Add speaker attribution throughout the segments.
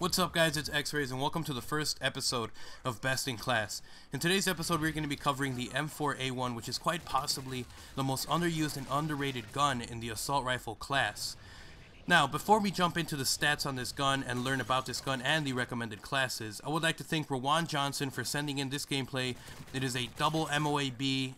Speaker 1: What's up guys, it's X-Rays and welcome to the first episode of Best in Class. In today's episode we're going to be covering the M4A1, which is quite possibly the most underused and underrated gun in the assault rifle class. Now, before we jump into the stats on this gun and learn about this gun and the recommended classes, I would like to thank Rawan Johnson for sending in this gameplay. It is a double MOAB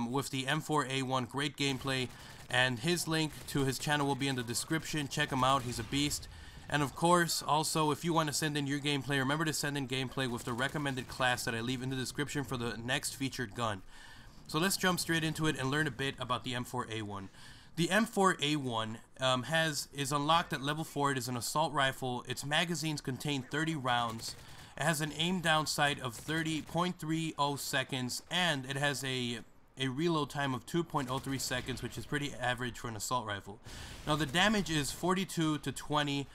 Speaker 1: with the M4A1, great gameplay, and his link to his channel will be in the description. Check him out, he's a beast. And of course, also, if you want to send in your gameplay, remember to send in gameplay with the recommended class that I leave in the description for the next featured gun. So let's jump straight into it and learn a bit about the M4A1. The M4A1 is unlocked at level 4. It is an assault rifle. Its magazines contain 30 rounds. It has an aim down sight of 30.30 seconds, and it has a reload time of 2.03 seconds, which is pretty average for an assault rifle. Now the damage is 42 to 20.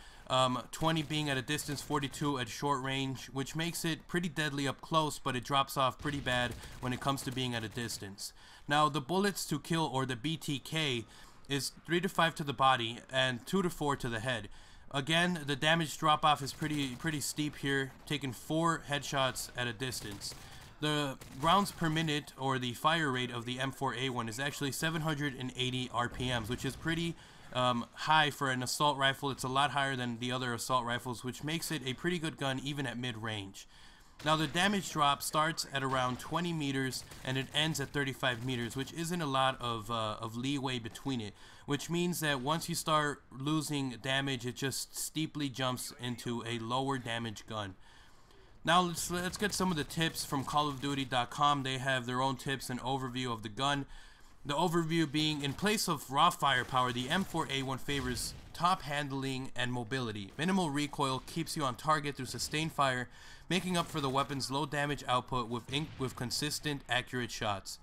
Speaker 1: 20 being at a distance, 42 at short range, which makes it pretty deadly up close, but it drops off pretty bad when it comes to being at a distance. Now the bullets to kill, or the BTK, is 3 to 5 to the body and 2 to 4 to the head. Again, the damage drop off is pretty steep here, taking 4 headshots at a distance. The rounds per minute, or the fire rate of the M4A1, is actually 780 RPMs, which is pretty high for an assault rifle. It's a lot higher than the other assault rifles, which makes it a pretty good gun even at mid-range. Now the damage drop starts at around 20 meters and it ends at 35 meters, which isn't a lot of leeway between it, which means that once you start losing damage, it just steeply jumps into a lower damage gun. Now let's get some of the tips from CallOfDuty.com. They have their own tips and overview of the gun. The overview being, in place of raw firepower, the M4A1 favors top handling and mobility. Minimal recoil keeps you on target through sustained fire, making up for the weapon's low damage output with consistent, accurate shots.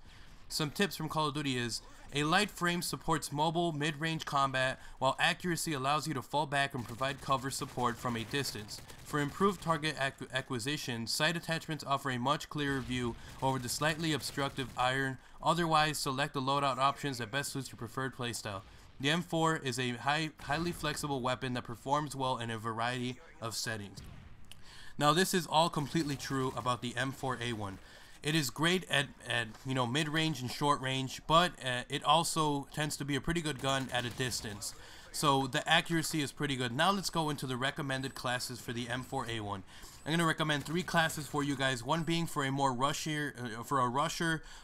Speaker 1: Some tips from Call of Duty is, a light frame supports mobile, mid-range combat, while accuracy allows you to fall back and provide cover support from a distance. For improved target acquisition, sight attachments offer a much clearer view over the slightly obstructive iron. Otherwise, select the loadout options that best suits your preferred playstyle. The M4 is a highly flexible weapon that performs well in a variety of settings. Now, this is all completely true about the M4A1. It is great at mid-range and short range, but it also tends to be a pretty good gun at a distance. So the accuracy is pretty good. Now let's go into the recommended classes for the M4A1. I'm going to recommend 3 classes for you guys. One being for a more rusher,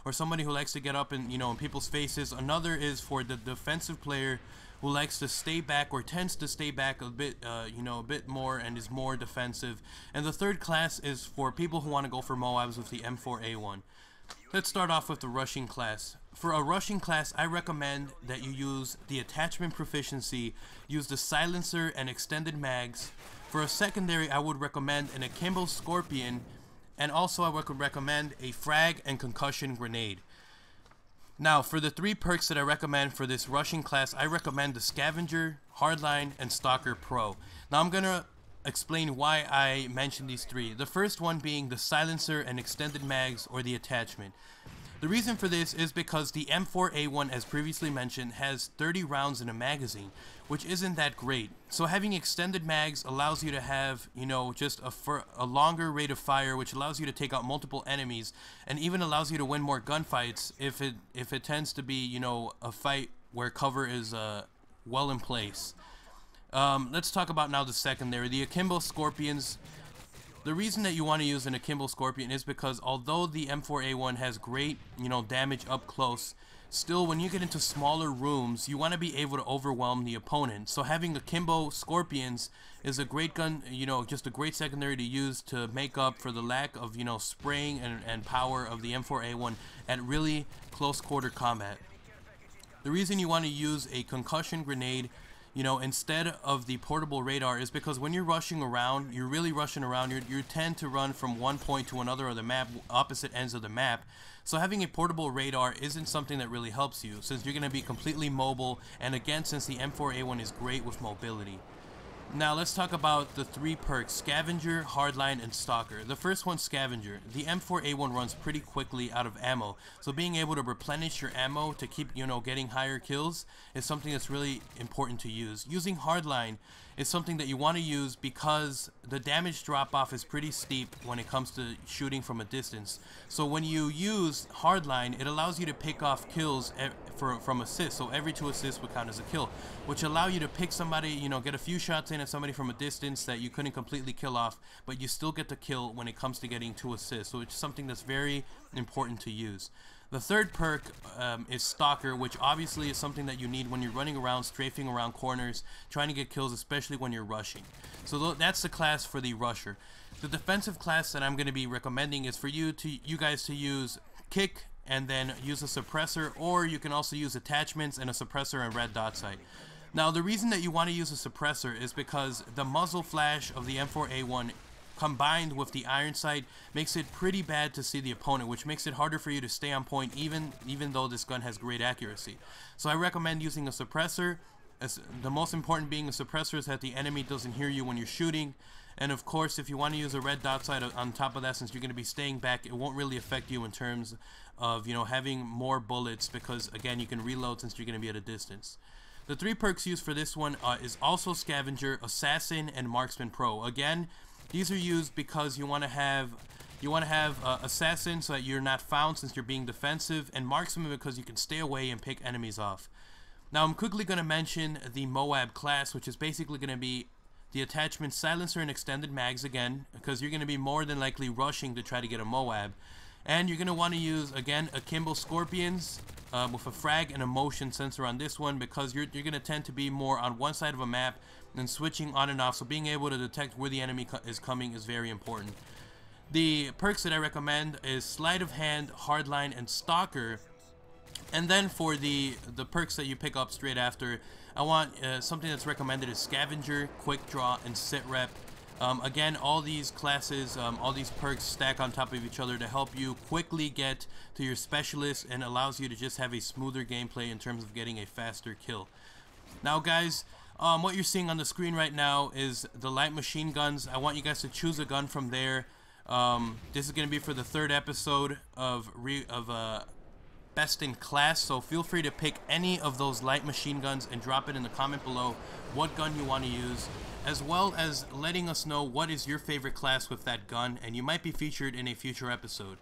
Speaker 1: or somebody who likes to get up in people's faces. Another is for the defensive player who likes to stay back, or tends to stay back a bit, a bit more, and is more defensive. And the third class is for people who want to go for MOABs with the M4A1. Let's start off with the rushing class. For a rushing class, I recommend that you use the attachment proficiency, use the silencer and extended mags. For a secondary, I would recommend an akimbo scorpion, and also I would recommend a frag and concussion grenade. Now, for the 3 perks that I recommend for this rushing class, I recommend the Scavenger, Hardline, and Stalker Pro. Now, I'm going to explain why I mentioned these 3. The first one being the silencer and extended mags, or the attachment. The reason for this is because the M4A1, as previously mentioned, has 30 rounds in a magazine, which isn't that great. So having extended mags allows you to have, just a longer rate of fire, which allows you to take out multiple enemies, and even allows you to win more gunfights if it tends to be, a fight where cover is well in place. Let's talk about now the secondary, the akimbo scorpions. The reason that you want to use an akimbo scorpion is because although the M4A1 has great, damage up close, still when you get into smaller rooms, you want to be able to overwhelm the opponent. So having akimbo scorpions is a great gun, just a great secondary to use to make up for the lack of, spraying and power of the M4A1 at really close quarter combat. The reason you want to use a concussion grenade instead of the portable radar is because when you're rushing around, you're really rushing around, you tend to run from one point to another of the map, opposite ends of the map. So having a portable radar isn't something that really helps you, since you're going to be completely mobile, and again, since the M4A1 is great with mobility. Now let's talk about the 3 perks: Scavenger, Hardline, and Stalker. The first one, Scavenger. The M4A1 runs pretty quickly out of ammo, so being able to replenish your ammo to keep, getting higher kills is something that's really important to use. Using Hardline is something that you want to use because the damage drop-off is pretty steep when it comes to shooting from a distance. So when you use Hardline, it allows you to pick off kills from assists. So every 2 assists would count as a kill, which allow you to pick somebody, get a few shots in at somebody from a distance that you couldn't completely kill off, but you still get the kill when it comes to getting 2 assists. So it's something that's very important to use. The third perk is Stalker, which obviously is something that you need when you're running around, strafing around corners, trying to get kills, especially when you're rushing. So that's the class for the rusher. The defensive class that I'm going to be recommending is for you guys to use Kick and then use a suppressor, or you can also use attachments and a suppressor and red dot sight. Now the reason that you want to use a suppressor is because the muzzle flash of the M4A1 combined with the iron sight makes it pretty bad to see the opponent, which makes it harder for you to stay on point even though this gun has great accuracy. So I recommend using a suppressor. The most important being a suppressor is that the enemy doesn't hear you when you're shooting. And of course, if you want to use a red dot sight on top of that, since you're going to be staying back, it won't really affect you in terms of having more bullets, because again, you can reload since you're going to be at a distance. The 3 perks used for this one is also Scavenger, Assassin, and Marksman Pro. Again, these are used because you want to have Assassin so that you're not found since you're being defensive, and Marksman because you can stay away and pick enemies off. Now I'm quickly going to mention the Moab class, which is basically going to be the attachment Silencer and extended mags again, because you're going to be more than likely rushing to try to get a Moab. And you're going to want to use, again, Akimbo Scorpions with a frag and a motion sensor on this one, because you're going to tend to be more on one side of a map and switching on and off, so being able to detect where the enemy is coming is very important. The perks that I recommend is Sleight of Hand, Hardline, and Stalker. And then for the perks that you pick up straight after, I want something that's recommended is Scavenger, Quick Draw, and Sit Rep. Again, all these classes, all these perks stack on top of each other to help you quickly get to your specialist, and allows you to just have a smoother gameplay in terms of getting a faster kill. Now guys, what you're seeing on the screen right now is the light machine guns. I want you guys to choose a gun from there. This is going to be for the 3rd episode of Best in Class, so feel free to pick any of those light machine guns and drop it in the comment below what gun you want to use, as well as letting us know what is your favorite class with that gun, and you might be featured in a future episode.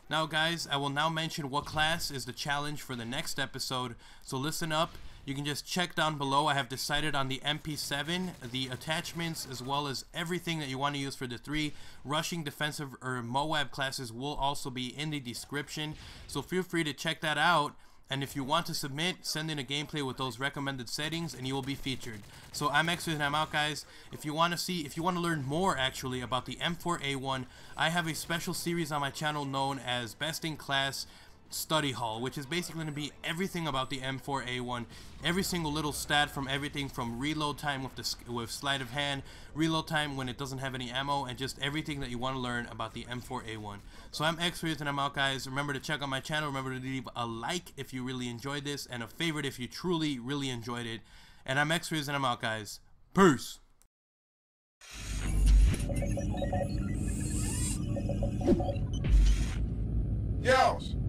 Speaker 1: Now guys, I will now mention what class is the challenge for the next episode, so listen up. You can just check down below. I have decided on the MP7, the attachments, as well as everything that you want to use for the 3 rushing, defensive, or Moab classes will also be in the description. So feel free to check that out. And if you want to submit, send in a gameplay with those recommended settings and you will be featured. So I'm X and I'm out, guys. If you want to learn more actually about the M4A1, I have a special series on my channel known as Best in Class Study Hall, which is basically going to be everything about the M4A1, every single little stat, from everything from reload time with sleight of hand, reload time when it doesn't have any ammo, and just everything that you want to learn about the M4A1. So I'm X-Rays and I'm out, guys. Remember to check out my channel. Remember to leave a like if you really enjoyed this, and a favorite if you truly really enjoyed it. And I'm X-Rays and I'm out, guys. Peace.
Speaker 2: Yeousch!